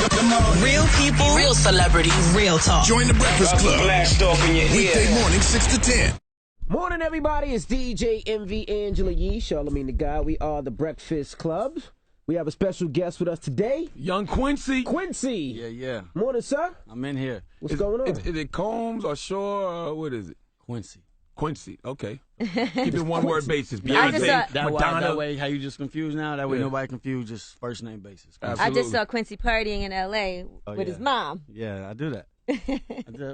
Real people, real celebrities, real talk. Join the Breakfast Club. Blast off in your Weekday ear. morning, 6 to 10. Morning, everybody. It's DJ MV Angela Yee, Charlamagne the Guy. We are the Breakfast Club. We have a special guest with us today. Young Quincy. Quincy. Yeah. Morning, sir. I'm in here. What's going on? Is it Combs or Shore or what is it? Quincy. Quincy. Okay. Keep it one word basis. I just Beyonce, That Madonna. way, how you just confused now? That way Yeah. nobody confused, just first name basis. I just saw Quincy partying in L.A. with his mom. Yeah, I do that.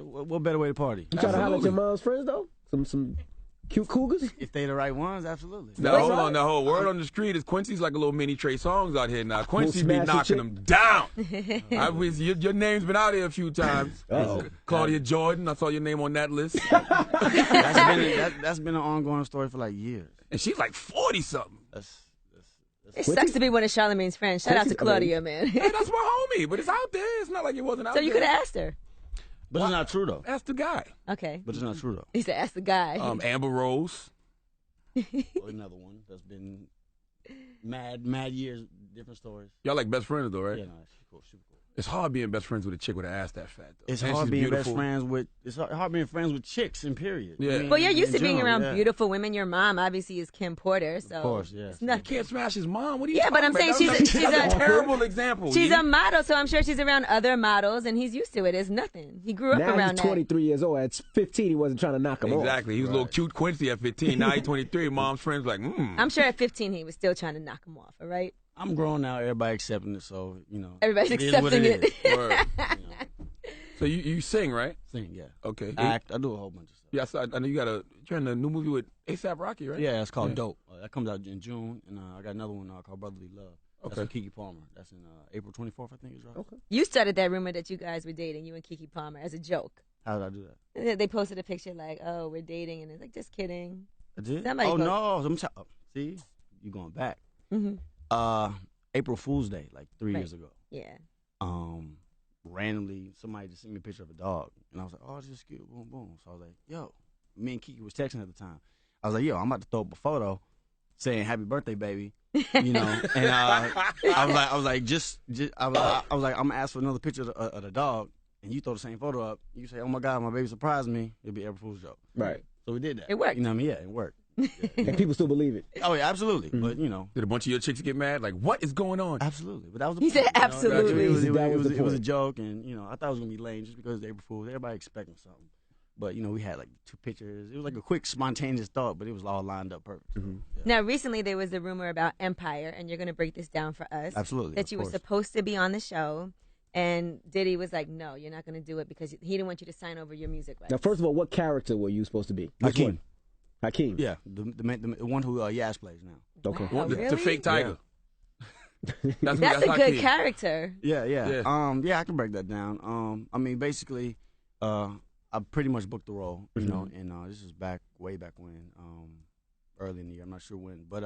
What better way to party? You try to holler at your mom's friends, though? Some cute cougars? If they the right ones, absolutely. Now, hold on. The whole word on the street is Quincy's like a little mini Trey Songz out here now. Quincy be smashy knocking chick. them down. Your name's been out here a few times. Uh-oh. Claudia Jordan, I saw your name on that list. That's been an ongoing story for like years. And she's like 40-something. It sucks to be one of Charlamagne's friends. Shout out to Claudia, man. Hey, that's my homie, but it's out there. It's not like it wasn't out So there. you could have asked her. But it's not true, though. That's the guy. Okay. But it's not true, though. He said, ask the guy. Amber Rose. Another one that's been mad years, different stories. Y'all like best friends, though, right? Yeah, no, she's cool. It's hard being best friends with a chick with an ass that fat, though. It's And hard she's being beautiful. best friends with. It's hard being friends with chicks. In period. Yeah. I mean, Well, you're used to in being general, around yeah. beautiful women. Your mom, obviously, is Kim Porter. So Of course, yeah. it's not, Can't smash his mom. What are you Yeah, but talking I'm about? saying she's That's a terrible example. she's Yee. a model, so I'm sure she's around other models, and he's used to it. It's nothing. He grew up Now around he's 23 years old. At 15, he wasn't trying to knock him off. Exactly. He was a little cute Quincy at 15. Now he's 23. Mom's friends like, that. I'm sure at 15 he was still trying to knock him off. All right. I'm grown now. Everybody accepting it, so Everybody's it is what accepting it. is. Word. So you sing, right? Sing, yeah. Okay. Act. I do a whole bunch of stuff. Yes, I know you're in a new movie with A$AP Rocky, right? Yeah, it's called Dope. That comes out in June, and I got another one called Brotherly Love. That's Okay. with Keke Palmer. That's in April 24th, I think is right. Okay. You started that rumor that you guys were dating, you and Keke Palmer, as a joke. How did I do that? They posted a picture like, "Oh, we're dating," and it's like, "Just kidding." I did. Somebody oh post- no! See, you going back? Mm-hmm. April Fool's Day, like 3 Right. years ago. Yeah. Randomly, somebody just sent me a picture of a dog, and I was like, "Oh, it's just cute." Boom, boom. So I was like, "Yo," me and Keke was texting at the time. I was like, "Yo, I'm about to throw up a photo saying happy birthday, baby." And I was like, I'm gonna ask for another picture of the dog, and you throw the same photo up. You say, "Oh my God, my baby surprised me." It'll be April Fool's joke. Right. So we did that. It worked. You know what I mean? Yeah, it worked. And people still believe it. Oh yeah, absolutely. But Did a bunch of your chicks get mad? Like, what is going on? absolutely. But that was the He point, said absolutely. That was the It was a point. joke, and I thought it was gonna be lame just because it's April Fool's. Everybody expecting something. But we had like 2 pictures. It was like a quick, spontaneous thought, but it was all lined up perfect. Yeah. Now, recently there was a rumor about Empire, and you're going to break this down for us. Absolutely, That of you were course. supposed to be on the show, and Diddy was like, "No, you're not going to do it because he didn't want you to sign over your music rights." Now, first of all, what character were you supposed to be? Which Hakeem. one? Hakeem. Yeah, the one who Yas plays now. Okay. Wow, The really? fake tiger. That's a good Hakeem. character. Yeah. Yeah. I can break that down. I mean, basically, I pretty much booked the role, and this is way back when, early in the year. I'm not sure when, but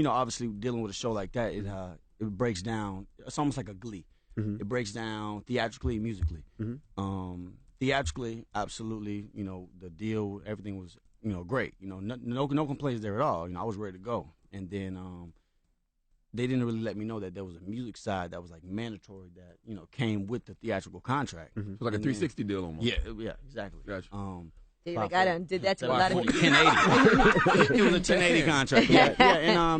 obviously dealing with a show like that, it breaks down. It's almost like a Glee. It breaks down theatrically, musically. Theatrically, absolutely. The deal, everything was great. No complaints there at all. I was ready to go, and then they didn't really let me know that there was a music side that was like mandatory that came with the theatrical contract. It's like a 360 deal almost. Yeah, exactly. Gotcha. You're like, I done did that to a lot of 1080. It was a 1080 contract. Yeah,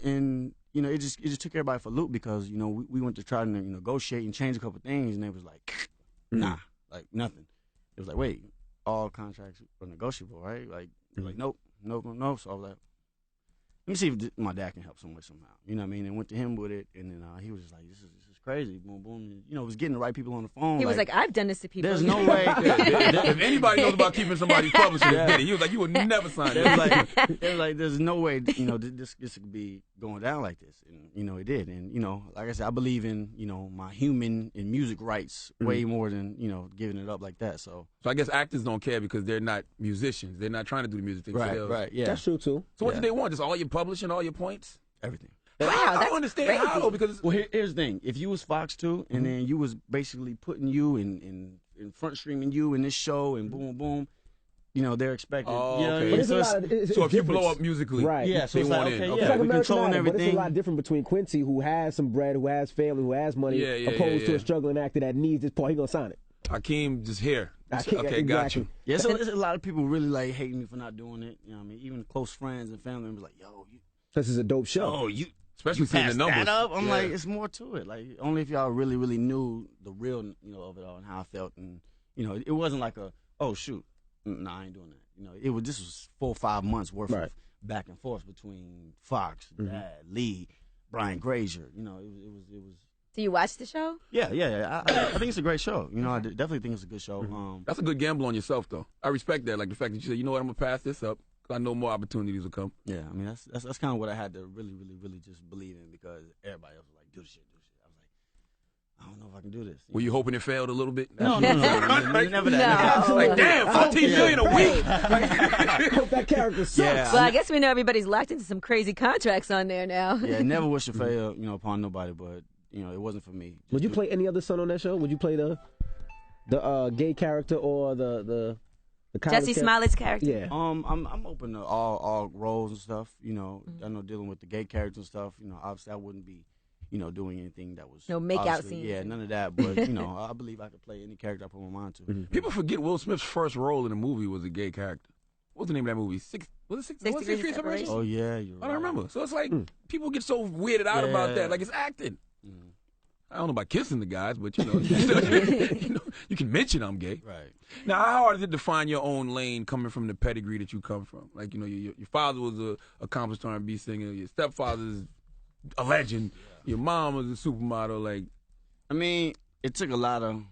and it just took everybody for a loop because we went to try to negotiate and change a couple things, and they was like, nah, like nothing. It was like, wait, all contracts are negotiable, right? Like, they're like, nope. So I was like, let me see if my dad can help some way somehow. You know what I mean? And went to him with it, and then he was just like, this is crazy. Boom, boom. Was getting the right people on the phone. He was like, I've done this to people. There's no way. If anybody knows about keeping somebody publishing, it's Diddy. He was like, you would never sign It it. was like, there's no way, this could be going down like this. And, it did. And, like I said, I believe in, my human and music rights way more than, giving it up like that. So I guess actors don't care because they're not musicians. They're not trying to do the music thing. right, yeah. That's true, too. So what do they want? Just all your publishing, all your points? Everything. Wow, I that's don't understand how, crazy. though, because Well, here's the thing. If you was Fox 2 and then you was basically putting you in front streaming you in this show and boom, boom, you know, they're expected. Oh, You know what I okay. mean? But it's a So lot of, it's So if you difference. blow up musically, Right. Yeah, so they it's want like, in. okay, Okay. It's yeah, like we American controlling Idol, but it's a everything. lot different between Quincy, who has some bread, who has family, who has money, Yeah, yeah, opposed to yeah. a struggling actor that needs this part. He gonna sign it. Hakeem just here. Hakeem, Okay, got you. Yeah, so there's a lot of people really like hating me for not doing it. You know what I mean? Even close friends and family members like, yo, This is a dope show. Especially seeing the passed numbers. that up. I'm Yeah. like, it's more to it. Like, only if y'all really, really knew the real, you know, of it all and how I felt. And, you know, it wasn't like oh, shoot. Nah, I ain't doing that. You know, this was 4 or 5 months worth of back and forth between Fox, Dad, Lee, Brian Grazier. You know, it was. Do you watch the show? Yeah. I think it's a great show. You know, I definitely think it's a good show. That's a good gamble on yourself, though. I respect that. Like the fact that you said, you know what, I'm gonna pass this up. 'Cause I know more opportunities will come. Yeah, I mean that's kind of what I had to really, really, really just believe in, because everybody else was like, do the shit. I was like, I don't know if I can do this. Were you hoping it failed a little bit? No, never that. Never. Like, damn, 14 million a week. I hope that character sucks. Yeah. Well, I guess we know everybody's locked into some crazy contracts on there now. Yeah, never wish to fail, you know, upon nobody, but you know, it wasn't for me. Would you play any other son on that show? Would you play the gay character or the college Jesse character? Smollett's character. Yeah. I'm open to all roles and stuff. You know, I know dealing with the gay characters and stuff. You know, obviously I wouldn't be, you know, doing anything that was No make-out obviously- scenes. Yeah, none of that. But you know, I believe I could play any character I put my mind to. People forget Will Smith's first role in a movie was a gay character. What's the name of that movie? Six Degrees of Separation? Oh yeah, you're right. I don't remember. So it's like people get so weirded out about that. Like it's acting. I don't know about kissing the guys, but you know, you can mention I'm gay. Right. Now, how hard is it to find your own lane coming from the pedigree that you come from? Like, you know, your father was a accomplished R&B singer. Your stepfather's a legend. Your mom was a supermodel. Like, I mean, it took a lot of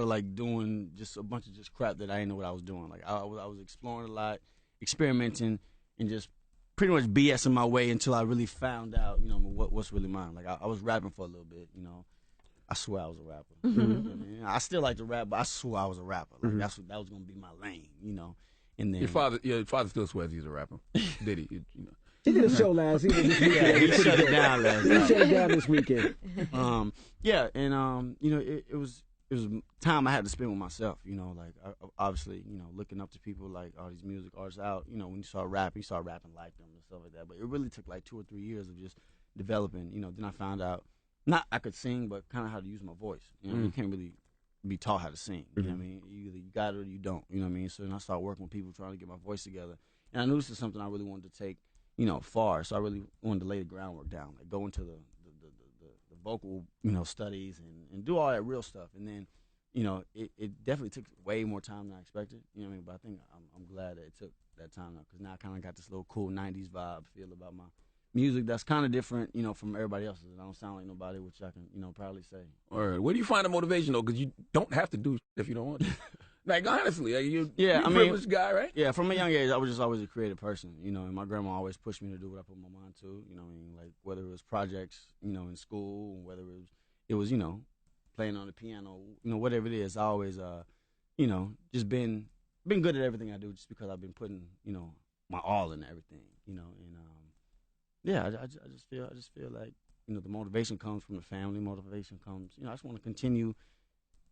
like doing just a bunch of just crap that I didn't know what I was doing. Like I was exploring a lot, experimenting, and just pretty much BSing my way until I really found out, you know, what's really mine. Like I was rapping for a little bit, you know. I swear I was a rapper. You know what I mean? I still like to rap, but I swore I was a rapper. Like that was gonna be my lane, you know. And then your father still swears he's a rapper. Did he? You know. He did a show last. He did this weekend. he shut it down last He night. shut it down this weekend. Yeah, and you know, it was time I had to spend with myself. You know, like obviously, you know, looking up to people like all these music artists out. You know, when you start rapping like them and stuff like that. But it really took like 2 or 3 years of just developing. You know, then I found out not I could sing, but kind of how to use my voice. You know, you can't really be taught how to sing. You know what I mean? Either you got it or you don't. You know what I mean? So then I started working with people trying to get my voice together, and I knew this is something I really wanted to take, you know, far. So I really wanted to lay the groundwork down, like go into the vocal, you know, studies and do all that real stuff. And then, you know, it definitely took way more time than I expected. You know what I mean? But I think I'm glad that it took that time now, because now I kind of got this little cool 90s vibe feel about my music that's kind of different, you know, from everybody else's. I don't sound like nobody, which I can, you know, proudly say. All right. Where do you find the motivation, though? Because you don't have to do if you don't want to. Like, honestly, you're a privileged guy, right? Yeah, from a young age, I was just always a creative person, you know, and my grandma always pushed me to do what I put my mind to, you know what I mean? Like, whether it was projects, you know, in school, whether it was, you know, playing on the piano, you know, whatever it is, I always, you know, just been good at everything I do, just because I've been putting, you know, my all into everything, you know, and yeah, I just feel like, you know, the motivation comes from the family. Motivation comes, you know, I just want to continue.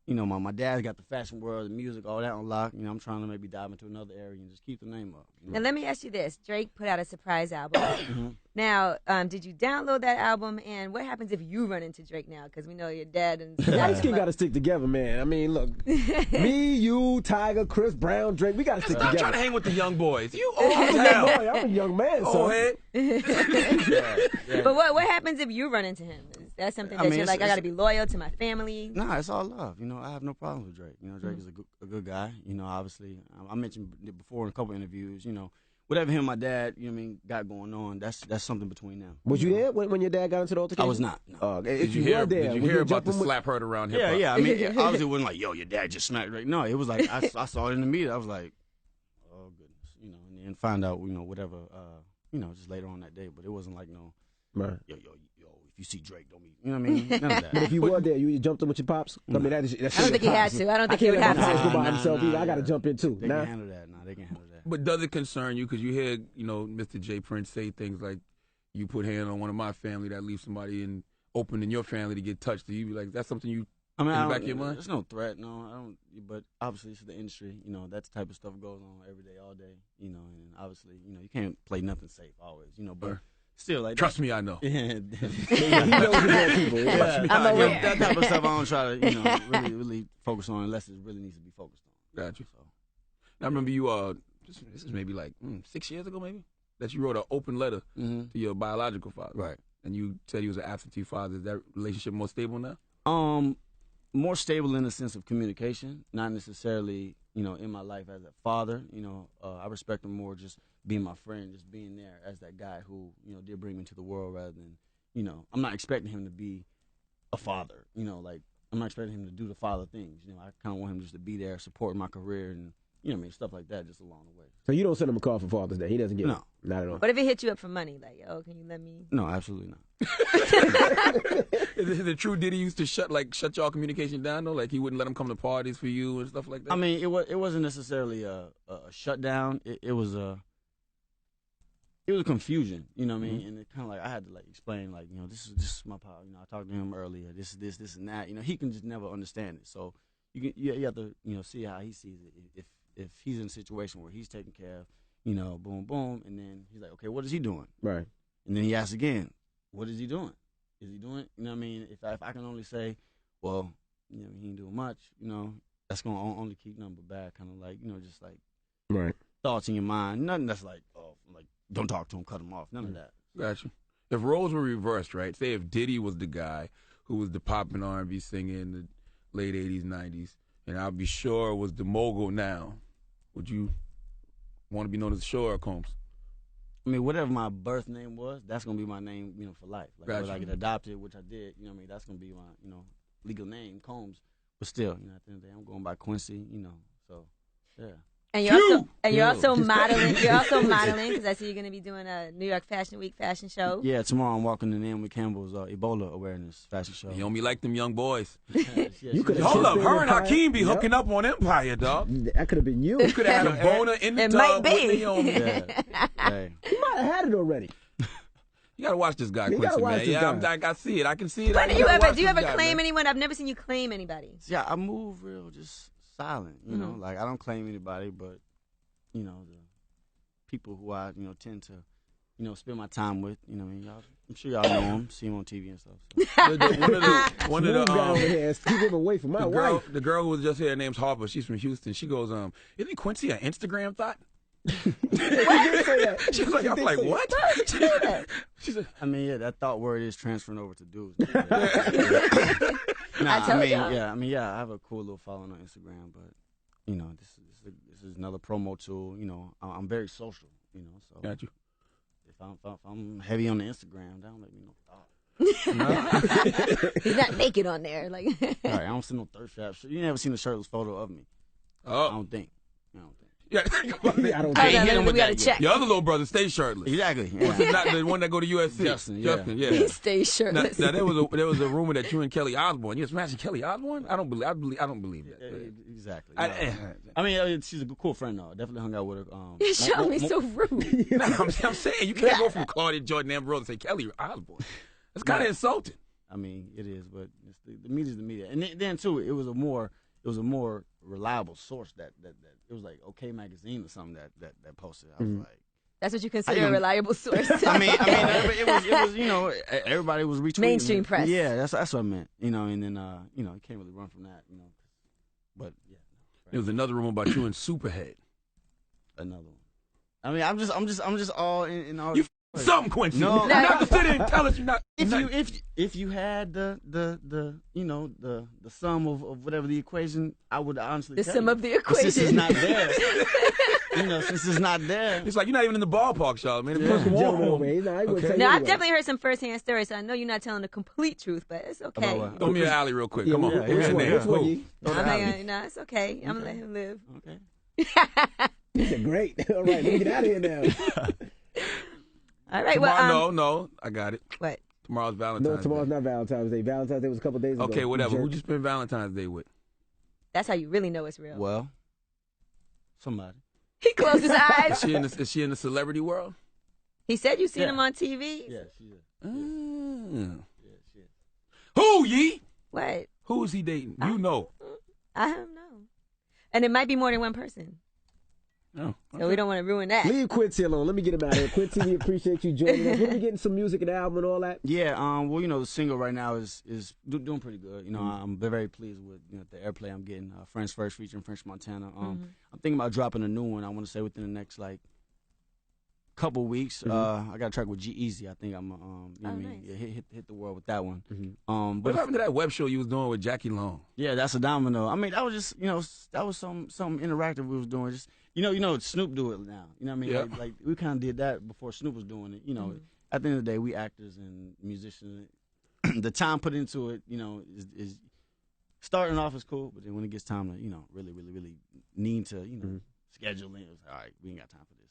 You know, my dad's got the fashion world, the music, all that on lock. You know, I'm trying to maybe dive into another area and just keep the name up. You know? And let me ask you this: Drake put out a surprise album. Now, did you download that album? And what happens if you run into Drake now? Because we know your dad and Light skin got to stick together, man. I mean, look, me, you, Tiger, Chris Brown, Drake, we got to stick I'm together. trying to hang with the young boys. You old I'm as a young hell. boy. I'm a young man, Old so. head. But what happens if you run into him? Is that something I that mean, you're like, I it's- got to be loyal to my family? Nah, it's all love. You know, I have no problems with Drake. You know, Drake is a good guy. You know, obviously, I mentioned it before in a couple interviews. You know, whatever him and my dad, you know what I mean, got going on, that's something between them. Was you there when your dad got into the altercation? I was not. No. If Did you were hear? there, Did you would hear about jump the in with- slap heard around hip hop? Yeah. I mean, obviously, it wasn't like, yo, your dad just smacked Drake. No, it was like I saw it in the media. I was like, oh goodness, you know, and then find out, you know, whatever, you know, just later on that day. But it wasn't like no, Right. yo, if you see Drake, don't be, you know what I mean? None of that. But if you were there, you jumped in with your pops? I mean, that's I don't think he had to. I don't think he would have to. to. Go by himself either. I got to jump in too. They Nah. can handle that. Nah, they can handle that. But does it concern you? Because you hear, you know, Mr. J. Prince say things like, you put hand on one of my family, that leaves somebody open in your family to get touched. Do you be like, that's something you I mean, in the back of your mind? There's no threat, no. I don't. But obviously, it's the industry. You know, that type of stuff goes on every day, all day. You know, and obviously, you know, you can't play nothing safe always. You know, but still, like Trust me, I know. Yeah, He knows about people. Yeah. I'm aware. that type of stuff I don't try to, you know, really focus on unless it really needs to be focused on. Got you. So, I remember you. This is maybe like 6 years ago, maybe that you wrote an open letter to your biological father. Right. And you said he was an absentee father. Is that relationship more stable now? More stable in the sense of communication, not necessarily, you know, in my life as a father. You know, I respect him more just being my friend, just being there as that guy who, you know, did bring me to the world rather than, you know, I'm not expecting him to be a father. You know, like, I'm not expecting him to do the father things. You know, I kind of want him just to be there, supporting my career and, you know what I mean, stuff like that just along the way. So you don't send him a call for Father's Day? He doesn't get No. it? Not at all. What if he hit you up for money? Like, oh, can you let me? No, absolutely not. Is it true Diddy used to shut y'all communication down though? Like he wouldn't let him come to parties for you and stuff like that? I mean, it wasn't necessarily a shutdown. It was a confusion, you know what I mean? And it kind of like I had to like explain, like, you know, this is my power. You know, I talked to him earlier. This is this and that. You know, he can just never understand it. So you have to, you know, see how he sees it. If he's in a situation where he's taking care of, you know, boom, boom, and then he's like, okay, what is he doing? Right. And then he asks again, what is he doing? Is he doing? You know what I mean? If I can only say, well, you know, he ain't doing much. You know, that's gonna only keep number bad. Kind of like, you know, just like Right. thoughts in your mind. Nothing that's like, oh, like don't talk to him, cut him off. None of that. Gotcha. If roles were reversed, right? Say if Diddy was the guy who was the poppin' R&B singer in the late 80s, 90s, and I'll be sure was the mogul now, would you want to be known as Shaw or Combs? I mean, whatever my birth name was, that's gonna be my name, you know, for life. Like Gotcha. whether I get adopted, which I did, you know what I mean, that's gonna be my, you know, legal name, Combs. But still, you know, at the end of the day, I'm going by Quincy, you know. So, yeah. And you're also modeling. You're also modeling because I see you're going to be doing a New York Fashion Week fashion show. Yeah, tomorrow I'm walking in Naomi Campbell's Ebola awareness fashion show. You don't be like them young boys. You could Hold up, her and Empire. Hakeem be Yep. hooking up on Empire, dog. That could have been you. You could have had a boner in the It tub might with be. Naomi. Yeah. Hey. You might have had it already. You gotta watch this guy, You Quincy, gotta watch man. this Yeah, guy. I see it. I can see it. When I do you gotta ever watch do you this ever guy, claim man. anyone? I've never seen you claim anybody. Yeah, I move real just silent, you know. Like I don't claim anybody, but you know, the people who I, you know, tend to, you know, spend my time with, you know, what I mean, y'all, I'm sure y'all know him, see him on TV and stuff. So. One of Smooth guy over the here. Keep him away from my wife. the girl who was just here, her name's Harper. She's from Houston. She goes, isn't Quincy an Instagram thought? She did say that. She was like, She I'm did like, say what? that. She said, I mean, yeah, that thought word is transferring over to dudes. I told y'all. Yeah, I have a cool little following on Instagram, but you know, this is another promo tool. You know, I'm very social. You know, so got you. if I'm heavy on the Instagram, that don't make me no thought. He's not naked on there. Like, All right, I don't see no thirst trap. You never seen a shirtless photo of me. I Oh, don't think. yeah. I don't I ain't think. hit him we with gotta that check. Your other little brother stays shirtless. Exactly. What's Yeah. not the one that go to USC? Justin, yeah. yeah. He stays Now, shirtless. there was a rumor that you and Kelly Osbourne. You smashing Kelly Osbourne? I don't believe that. Exactly. I I mean, she's a cool friend though. I definitely hung out with her. You're showing me so rude. No, I'm saying you can't go from Claudia Jordan Ambrose and say Kelly Osbourne. That's kind of insulting. I mean, it is, but it's the media's the media, and then too, it was a more reliable source that it was like OK Magazine or something that posted. I was like, That's what you consider a reliable source. I mean, it was you know, everybody was retweeting Mainstream it. press. Yeah, that's what I meant. You know, and then you know, you can't really run from that. You know, but yeah, There was another rumor about you and Superhead. another one. I mean, I'm just all in all. You something, Quincy. No. You're not to sit there and tell us you're not. If you had the you know the sum of whatever the equation, I would honestly The tell sum you. of the But since it's equation. not there, you know, since it's not there. It's like you're not even in the ballpark, Charlotte. Yeah. Man. Joe no way. Nah, I wouldn't Okay. say No, I've anyway. definitely heard some firsthand stories, so I know you're not telling the complete truth, but it's okay. About what? Throw me an alley real quick. Yeah, Come on. yeah, What's yeah, your yeah. name? Which one, Who? Yee? I'm not gonna, no, it's okay. I'm gonna let him live. Okay. He said, great. All right, let me get out of here now. All right. Well, Tomorrow, no, I got it. what? Tomorrow's Valentine's No, tomorrow's Day. not Valentine's Day. Valentine's Day was a couple days ago. Okay, whatever. You Who'd jerk. you spend Valentine's Day with? That's how you really know it's real. Well, somebody. He closed his eyes. Is she in the celebrity world? He said you seen Yeah. him on TV. Yeah, she is. Mm. Yeah, she is. Who, Yee? What? Who is he dating? You know. I don't know. And it might be more than one person. Oh, okay. So we don't want to ruin that. Leave Quincy alone. Let me get him out of here. Quincy, we appreciate you joining us. When are we getting some music and album and all that? Yeah, well, the single right now is doing pretty good. I'm very pleased with the airplay I'm getting. French First featuring French Montana. I'm thinking about dropping a new one. I want to say within the next couple weeks. I got a track with G-Eazy. I think I'm hit the world with that one. What But happened to that web show you was doing with Jackie Long? yeah, that's a domino. I mean, that was just that was something interactive we was doing. Just Snoop do it now. You know what I mean? Yeah. Like we kind of did that before Snoop was doing it. At the end of the day, we actors and musicians. The time put into it, is starting off is cool, but then when it gets time to really need to schedule in, it's all right. We ain't got time for this.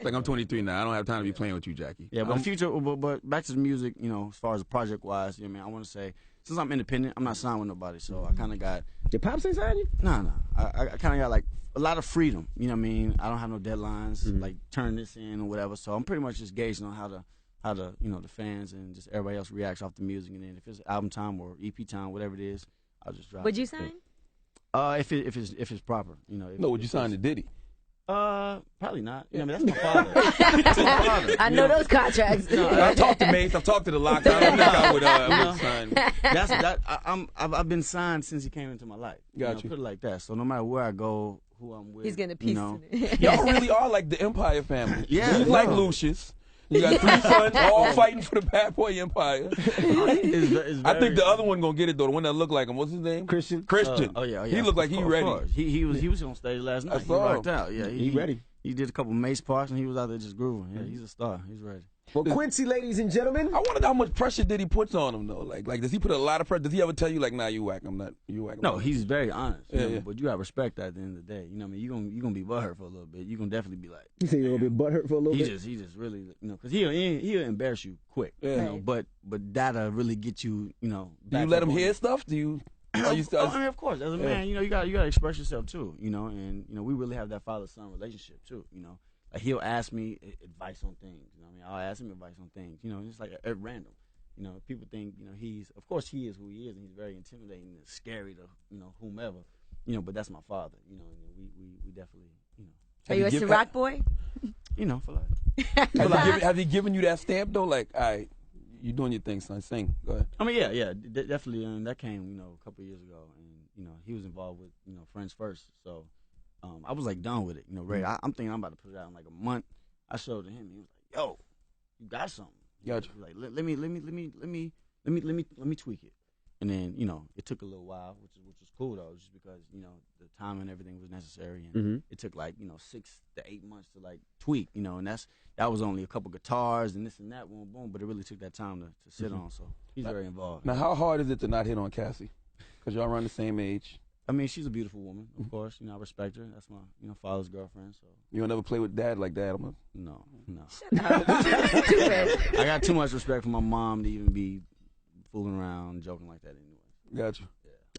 Like, I'm 23 now. I don't have time to be playing with you, Jackie. Yeah, but the future. But back to the music. As far as project wise, I want to say since I'm independent, I'm not signed with nobody, so I kind of got. Did Pops say sign you? No. I kind of got like a lot of freedom. You know what I mean? I don't have no deadlines. Like turn this in or whatever. So I'm pretty much just gauging on how the the fans and just everybody else reacts off the music. And then if it's album time or EP time, whatever it is, I'll just drop. Would you sign? If it's proper, No, would you sign to Diddy? Probably not. That's my father. That's my father. I know those contracts. I've talked to Mace. I've talked to the Locks. I don't think I would sign. I've been signed since he came into my life. Got you. Put it like that. So no matter where I go, who I'm with, He's getting a piece of it. Y'all really are like the Empire family. Yeah, You like Lucius. You got 3 sons all fighting for the Bad Boy Empire. I think the other one gonna get it though. The one that looked like him. What's his name? Christian. Oh yeah. He looked like he ready. He was on stage last night. I saw he rocked him. out. Yeah, He ready. He did a couple Mace parts and he was out there just grooving. Yeah, he's a star. He's ready. Well, Quincy, ladies and gentlemen. I want to know how much pressure Diddy puts on him though. Like does he put a lot of pressure? Does he ever tell you like, nah, you whack? I'm not. You whack. No, he's very honest. Yeah. But you got respect at the end of the day. You know what I mean? You're gonna be butthurt for a little bit. You're gonna definitely be like. You say you're gonna be butthurt for a little bit. He just really because he'll embarrass you quick. Yeah. But that'll really get you. Do you back let up him on hear it. stuff? Do you? Are you I mean, of course, as a man, you gotta express yourself too. And we really have that father-son relationship too. Like he'll ask me advice on things. I'll ask him advice on things. It's like at random. People think of course he is who he is, and he's very intimidating and scary to whomever. But that's my father. And we definitely Are you a Ciroc boy? For life. Has he given you that stamp though? Like, all right, you doing your thing, son. Sing. Go ahead. I mean, yeah, definitely. That came a couple of years ago, and he was involved with Friends First, so. I was like done with it, ready. I'm thinking I'm about to put it out in like a month. I showed it to him. He was like, "Yo, you got something." Gotcha. Like, let me tweak it. And then it took a little while, which was cool though, just because the time and everything was necessary, and it took like 6 to 8 months to like tweak, and that was only a couple guitars and this and that, boom, boom. But it really took that time to sit on. So he's very involved. Now, how hard is it to not hit on Cassie? Because y'all around the same age. I mean, she's a beautiful woman, of course. I respect her. That's my, father's girlfriend. So You don't ever play with dad like that? no. Stupid. I got too much respect for my mom to even be fooling around, joking like that anyway. Got you.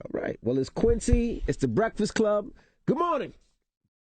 All right. Well, it's Quincy. It's the Breakfast Club. Good morning.